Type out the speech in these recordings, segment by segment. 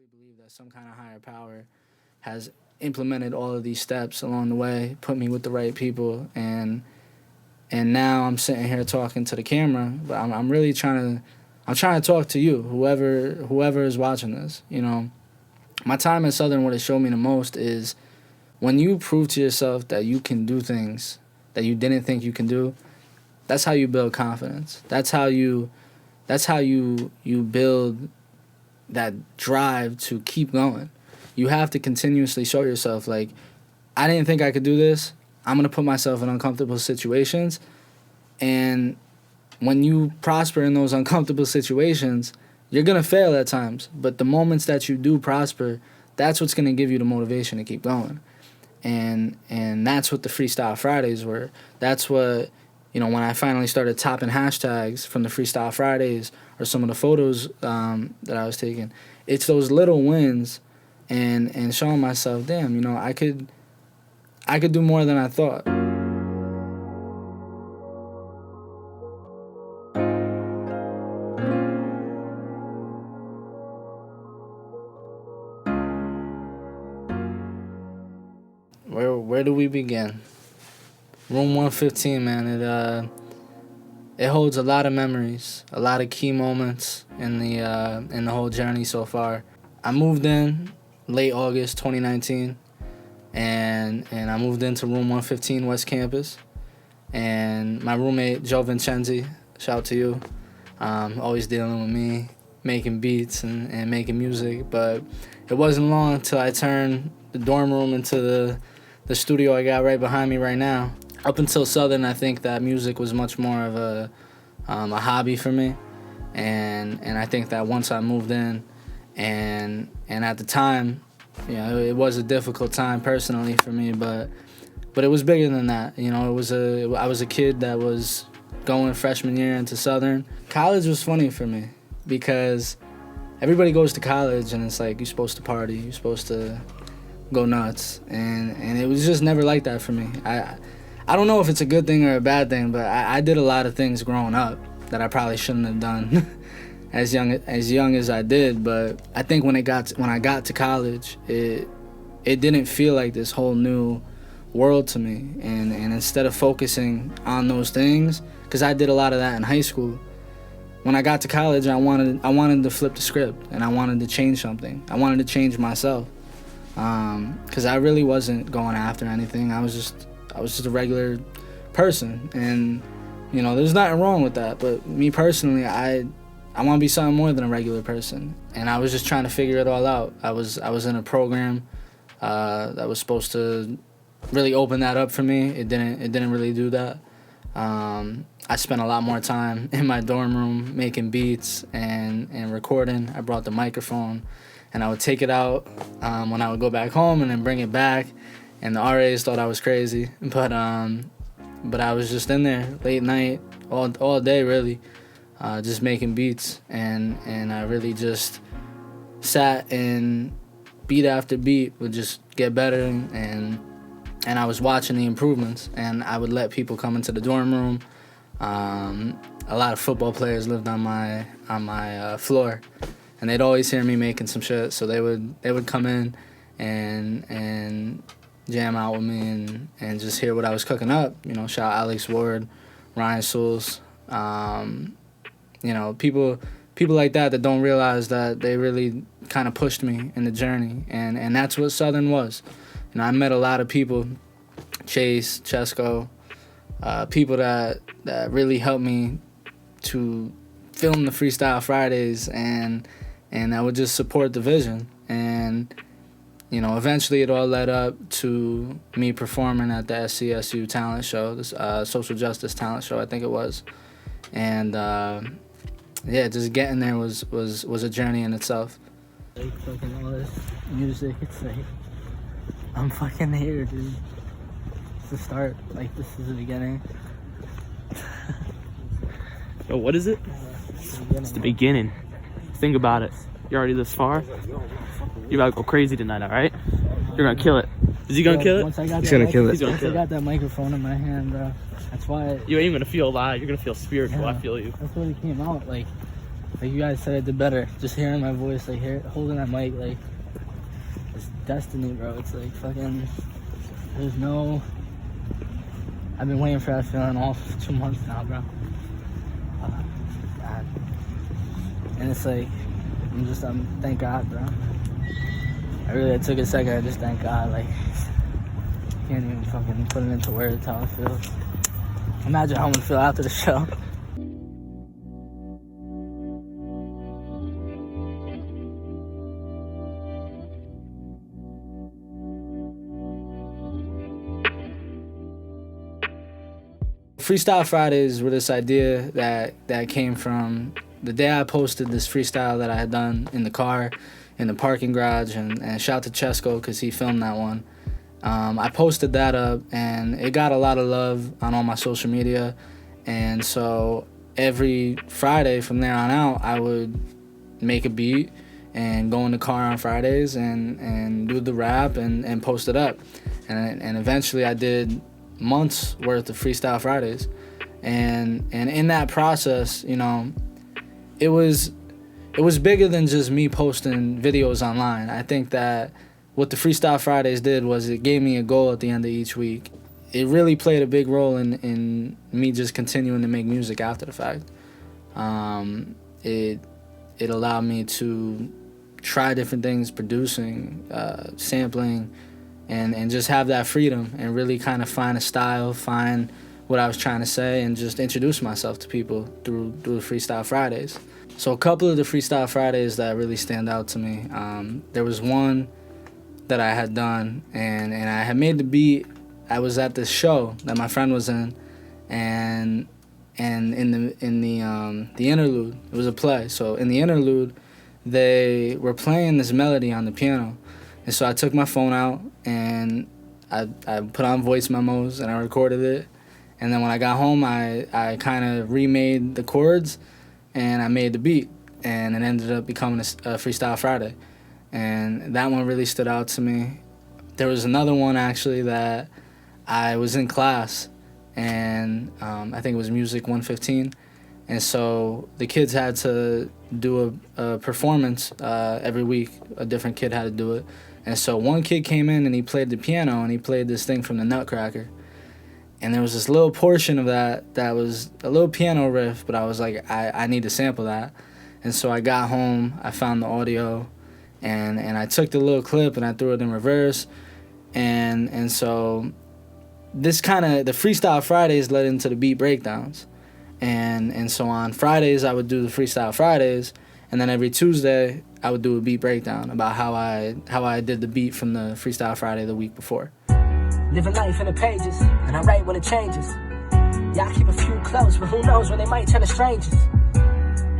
really believe that some kind of higher power has implemented all of these steps along the way, put me with the right people, and now I'm sitting here talking to the camera. But I'm really trying to talk to you, whoever is watching this. You know, my time at Southern, what it showed me the most is when you prove to yourself that you can do things that you didn't think you can do. That's how you build confidence. That's how you build that drive to keep going. You have to continuously show yourself, like, I didn't think I could do this. I'm going to put myself in uncomfortable situations. And when you prosper in those uncomfortable situations, you're going to fail at times. But the moments that you do prosper, that's what's going to give you the motivation to keep going. And that's what the Freestyle Fridays were. That's what, you know, when I finally started topping hashtags from the Freestyle Fridays or some of the photos that I was taking, it's those little wins and showing myself, damn, you know, I could do more than I thought. Where do we begin? Room 115, man. It holds a lot of memories, a lot of key moments in the whole journey so far. I moved in late August 2019, and I moved into room 115 West Campus. And my roommate Joe Vincenzi, shout out to you, always dealing with me, making beats and making music. But it wasn't long until I turned the dorm room into the studio I got right behind me right now. Up until Southern, I think that music was much more of a hobby for me, and I think that once I moved in, and at the time, you know, it was a difficult time personally for me, but it was bigger than that. You know, I was a kid that was going freshman year into Southern. College was funny for me because everybody goes to college and it's like you're supposed to party, you're supposed to go nuts, and it was just never like that for me. I don't know if it's a good thing or a bad thing, but I did a lot of things growing up that I probably shouldn't have done as young as I did. But I think when I got to college, it didn't feel like this whole new world to me. And instead of focusing on those things, because I did a lot of that in high school, when I got to college, I wanted to flip the script and I wanted to change something. I wanted to change myself, because I really wasn't going after anything. I was just a regular person, and you know, there's nothing wrong with that. But me personally, I want to be something more than a regular person, and I was just trying to figure it all out. I was in a program that was supposed to really open that up for me. It didn't really do that. I spent a lot more time in my dorm room making beats and recording. I brought the microphone, and I would take it out when I would go back home, and then bring it back. And the RAs thought I was crazy, but I was just in there late night, all day really, just making beats, and I really just sat and beat after beat would just get better, and I was watching the improvements, and I would let people come into the dorm room. A lot of football players lived on my floor, and they'd always hear me making some shit, so they would come in and jam out with me and just hear what I was cooking up. You know, shout out Alex Ward, Ryan Souls, you know, people like that don't realize that they really kind of pushed me in the journey, and that's what Southern was. You know, I met a lot of people, Chase, Chesco, people that really helped me to film the Freestyle Fridays, and that would just support the vision. And you know, eventually it all led up to me performing at the SCSU talent show, this social justice talent show, I think it was. And yeah, just getting there was a journey in itself. Like fucking all this music, it's like, I'm fucking here, dude. It's the start, like this is the beginning. Yo, what is it? It's the beginning. Think about it. You're already this far. You're about to go crazy tonight, all right? You're gonna kill it. Is he gonna kill it? Once I got He's gonna kill it. Once I got that microphone in my hand, that's why. You ain't gonna feel alive. You're gonna feel spiritual. Yeah, I feel you. That's what it came out like. Like you guys said, it did better. Just hearing my voice, like holding that mic, like it's destiny, bro. It's like fucking. There's no. I've been waiting for that feeling all 2 months now, bro. God. And it's like, thank God, bro. It took a second. I just thank God. Like, can't even fucking put it into words how it feels. Imagine how I'm gonna feel after the show. Freestyle Fridays were this idea that came from the day I posted this freestyle that I had done in the car, in the parking garage, and shout to Chesko because he filmed that one. I posted that up, and it got a lot of love on all my social media, and so every Friday from there on out, I would make a beat and go in the car on Fridays and do the rap and post it up, and eventually I did months worth of Freestyle Fridays, and in that process, you know, it was bigger than just me posting videos online. I think that what the Freestyle Fridays did was it gave me a goal at the end of each week. It really played a big role in me just continuing to make music after the fact. It allowed me to try different things, producing, sampling, and just have that freedom and really kind of find a style, find what I was trying to say, and just introduce myself to people through the Freestyle Fridays. So a couple of the Freestyle Fridays that really stand out to me, there was one that I had done, and I had made the beat. I was at this show that my friend was in, and in the interlude, it was a play. So in the interlude, they were playing this melody on the piano. And so I took my phone out and I put on voice memos and I recorded it. And then when I got home, I kind of remade the chords and I made the beat. And it ended up becoming a Freestyle Friday. And that one really stood out to me. There was another one actually that I was in class, and I think it was Music 115. And so the kids had to do a performance every week. A different kid had to do it. And so one kid came in and he played the piano and he played this thing from the Nutcracker. And there was this little portion of that was a little piano riff, but I was like, I need to sample that. And so I got home, I found the audio, and I took the little clip and I threw it in reverse. And so this kind of, the Freestyle Fridays led into the beat breakdowns. And so on Fridays, I would do the Freestyle Fridays, and then every Tuesday, I would do a beat breakdown about how I did the beat from the Freestyle Friday the week before. Living life in the pages, and I write when it changes. Yeah, I keep a few close, but who knows when they might turn to strangers.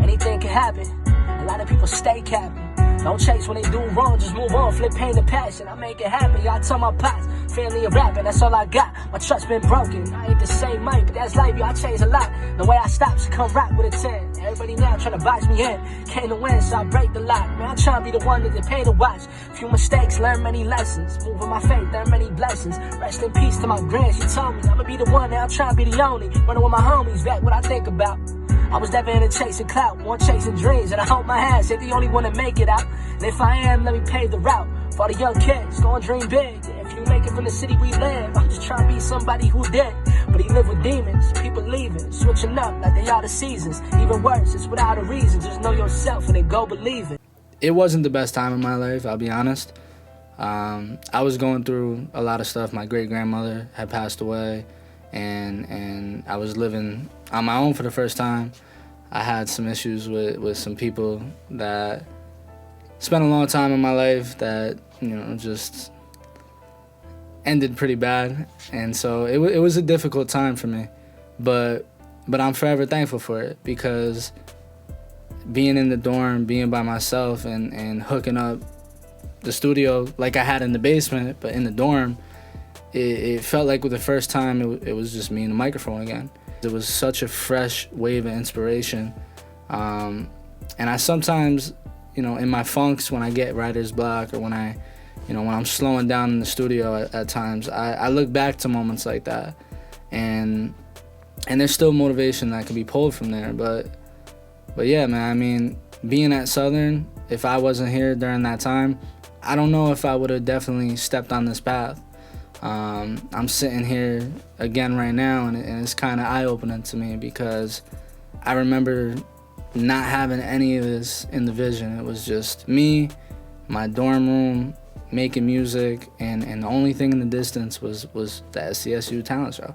Anything can happen. A lot of people stay capping. Don't chase when they do wrong, just move on, flip pain to passion. I make it happen, y'all tell my pots. Family of rapping, that's all I got. My trust been broken. I ain't the same Mike, but that's life, y'all. I changed a lot. The way I stopped, she come rock with a 10. Everybody now trying to box me in. Came to win, so I break the lock. Man, I'm trying to be the one that they pay to watch. Few mistakes, learn many lessons. Moving my faith, learn many blessings. Rest in peace to my grand, she told me I'ma be the one, now I'm trying to be the only. Running with my homies, back what I think about. I was never into chasing clout, more chasing dreams, and I hope my hands ain't the only one to make it out. And if I am, let me pave the route for the young kids, go and dream big. If you make it from the city we live, I'm just trying to be somebody who did. But he lived with demons, people leaving, switching up like they are the seasons. Even worse, it's without a reason, just know yourself and then go believe it. It wasn't the best time of my life, I'll be honest. I was going through a lot of stuff. My great-grandmother had passed away, and I was living on my own for the first time. I had some issues with some people that spent a long time in my life that, you know, just ended pretty bad. And so it was a difficult time for me. But I'm forever thankful for it, because being in the dorm, being by myself, and hooking up the studio like I had in the basement, but in the dorm, it felt like with the first time it was just me and the microphone again. It was such a fresh wave of inspiration. And I sometimes, you know, in my funks, when I get writer's block, or when I'm slowing down in the studio at times, I look back to moments like that. And there's still motivation that can be pulled from there, but But yeah, man, I mean, being at Southern, if I wasn't here during that time, I don't know if I would have definitely stepped on this path. I'm sitting here again right now, and it's kind of eye-opening to me because I remember not having any of this in the vision. It was just me, my dorm room, making music, and the only thing in the distance was the SCSU talent show.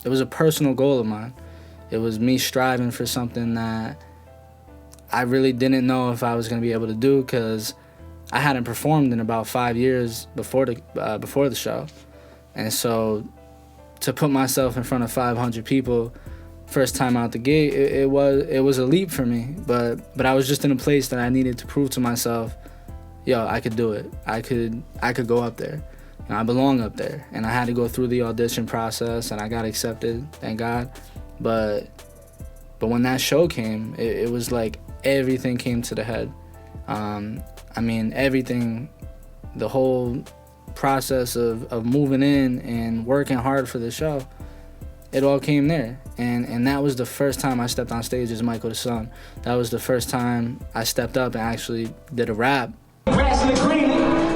It was a personal goal of mine. It was me striving for something that I really didn't know if I was going to be able to do because I hadn't performed in about 5 years before the show. And so to put myself in front of 500 people first time out the gate, it was a leap for me. But I was just in a place that I needed to prove to myself, yo, I could do it. I could go up there. And I belong up there. And I had to go through the audition process, and I got accepted, thank God. But when that show came, it was like everything came to the head. I mean, everything, the whole process of moving in and working hard for the show, it all came there. And that was the first time I stepped on stage as Micael The Son. That was the first time I stepped up and actually did a rap. Grass in the green,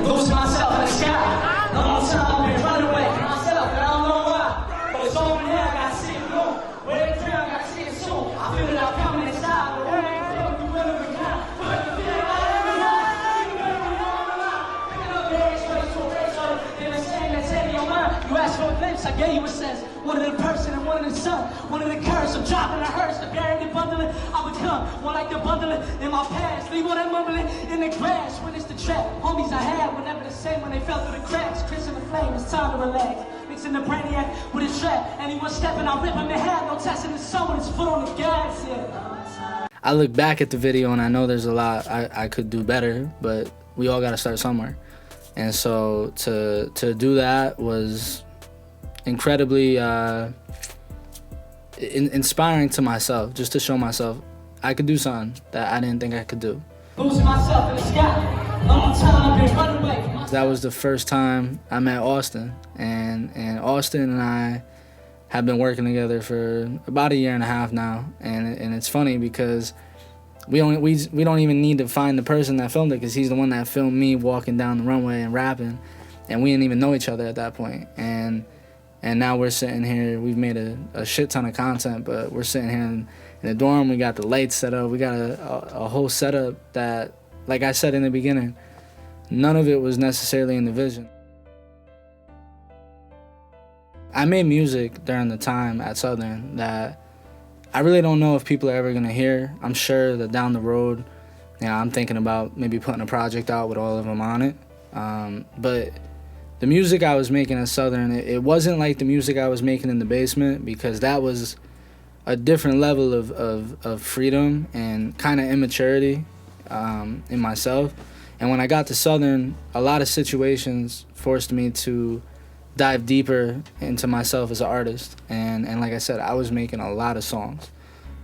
losing myself in the sky. Long time I've been running away from myself, and I don't know why. But it's over now, I gotta see it more. Where it's real, I gotta see it soon. I feel it out coming inside, but where ain't feel you will of a kind. But the feeling I am alive, you better be on the line. Picking up the edge, ready to erase all the saying that's in your mind. You asked for a glimpse, I gave you a sense. One of the person and one of the sun, one of the curse. I'm dropping the hearse, the burying the bundling. I become one like the bundling in my past. Leave all that mumbling in the grass when it's the trap. Homies I had were never the same when they fell through the cracks. Chris in the flame, it's time to relax. Mixing the brainiac with a trap. Anyone stepping, I rip him in half. No testing the sun with his foot on the gas. Yeah. I look back at the video and I know there's a lot I could do better, but we all got to start somewhere. And so to do that was incredibly inspiring to myself, just to show myself I could do something that I didn't think I could do. Losing myself in the sky. Long time I've been running away from myself. That was the first time I met Austin, and Austin and I have been working together for about 1.5 years now, and it's funny because we don't even need to find the person that filmed it because he's the one that filmed me walking down the runway and rapping, and we didn't even know each other at that point. And now we're sitting here, we've made a shit ton of content, but we're sitting here in the dorm, we got the lights set up, we got a whole setup that, like I said in the beginning, none of it was necessarily in the vision. I made music during the time at Southern that I really don't know if people are ever gonna hear. I'm sure that down the road, I'm thinking about maybe putting a project out with all of them on it. But the music I was making at Southern, it wasn't like the music I was making in the basement, because that was a different level of freedom and kind of immaturity in myself. And when I got to Southern, a lot of situations forced me to dive deeper into myself as an artist. And like I said, I was making a lot of songs.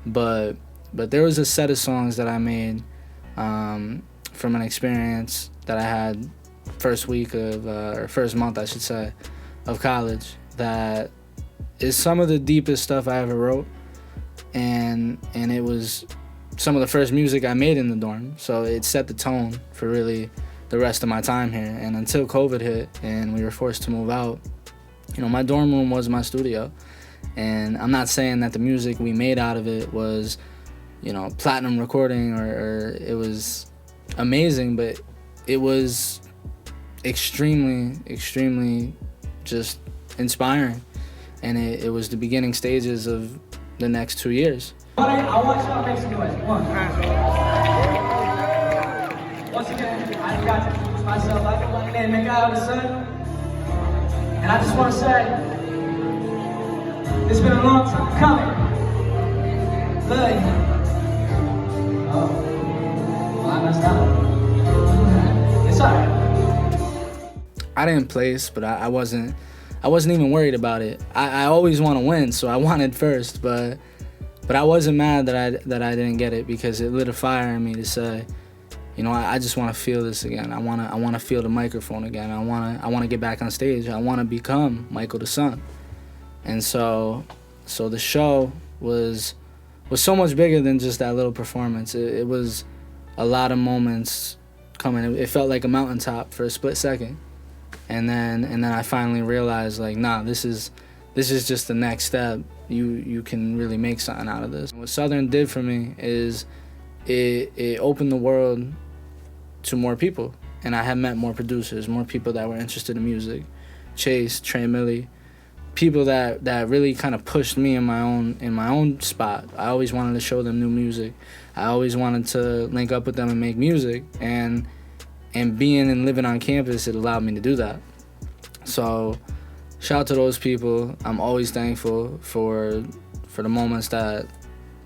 But there was a set of songs that I made from an experience that I had first month, I should say, of college, that is some of the deepest stuff I ever wrote. And it was some of the first music I made in the dorm. So it set the tone for really the rest of my time here. And until COVID hit and we were forced to move out, my dorm room was my studio. And I'm not saying that the music we made out of it was, platinum recording or it was amazing, but it was extremely, extremely just inspiring. And it was the beginning stages of the next 2 years. I want y'all to make some noise. One. Once again, I forgot to introduce myself. I go by the name Micael The Son. And I just want to say, it's been a long time coming. Love you. Oh, well, I messed up. It's alright. I didn't place, but I wasn't even worried about it. I always want to win, so I wanted first, but I wasn't mad that I didn't get it, because it lit a fire in me to say, you know, I just want to feel this again. I want to feel the microphone again. I want to get back on stage. I want to become Micael The Son. And so the show was so much bigger than just that little performance. It was a lot of moments coming. It felt like a mountaintop for a split second. And then I finally realized, like, nah, this is just the next step. You can really make something out of this. What Southern did for me is it opened the world to more people. And I have met more producers, more people that were interested in music. Chase, Trey Millie, people that really kind of pushed me in my own spot. I always wanted to show them new music. I always wanted to link up with them and make music. And being and living on campus, it allowed me to do that. So shout out to those people. I'm always thankful for the moments that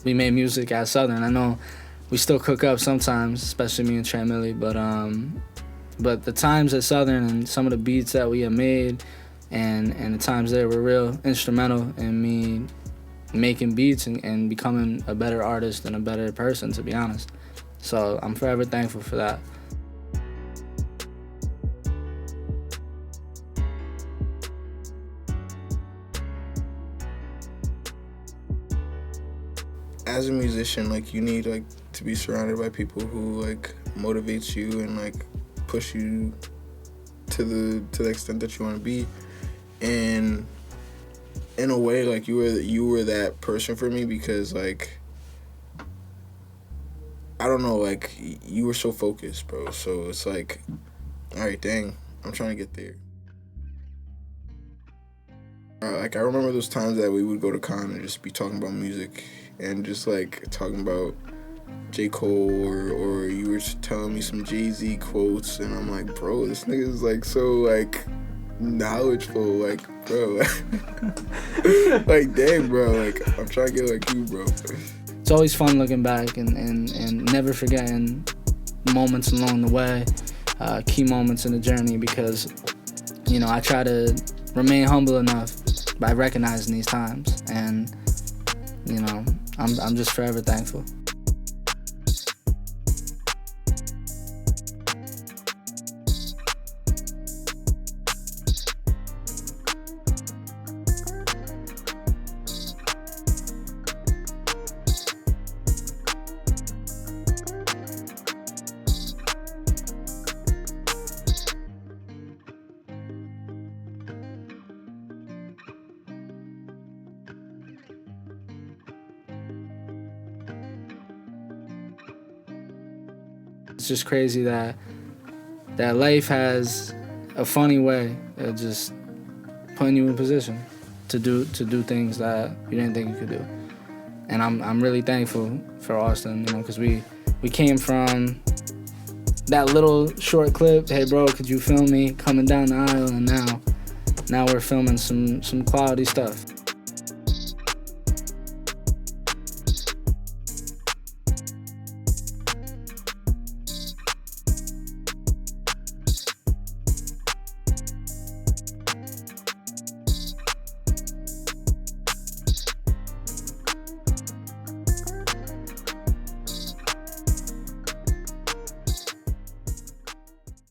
we made music at Southern. I know we still cook up sometimes, especially me and Trey Millie, but the times at Southern and some of the beats that we have made and the times there were real instrumental in me making beats and becoming a better artist and a better person, to be honest. So I'm forever thankful for that. As a musician, like, you need, like, to be surrounded by people who, like, motivates you and, like, push you to the extent that you want to be. And in a way, like, you were that person for me, because, like, I don't know, like, you were so focused, bro. So it's like, all right, dang, I'm trying to get there. Like, I remember those times that we would go to con and just be talking about music and just, like, talking about J. Cole or you were just telling me some Jay-Z quotes, and I'm like, bro, this nigga is, like, so, like, knowledgeable, like, bro. Like, dang, bro, like, I'm trying to get like you, bro. It's always fun looking back and never forgetting moments along the way, key moments in the journey, because, you know, I try to remain humble enough by recognizing these times, and, you know, I'm just forever thankful. It's just crazy that life has a funny way of just putting you in position to do things that you didn't think you could do. And I'm really thankful for Austin, you know, because we came from that little short clip, hey bro, could you film me coming down the aisle, and now we're filming some quality stuff.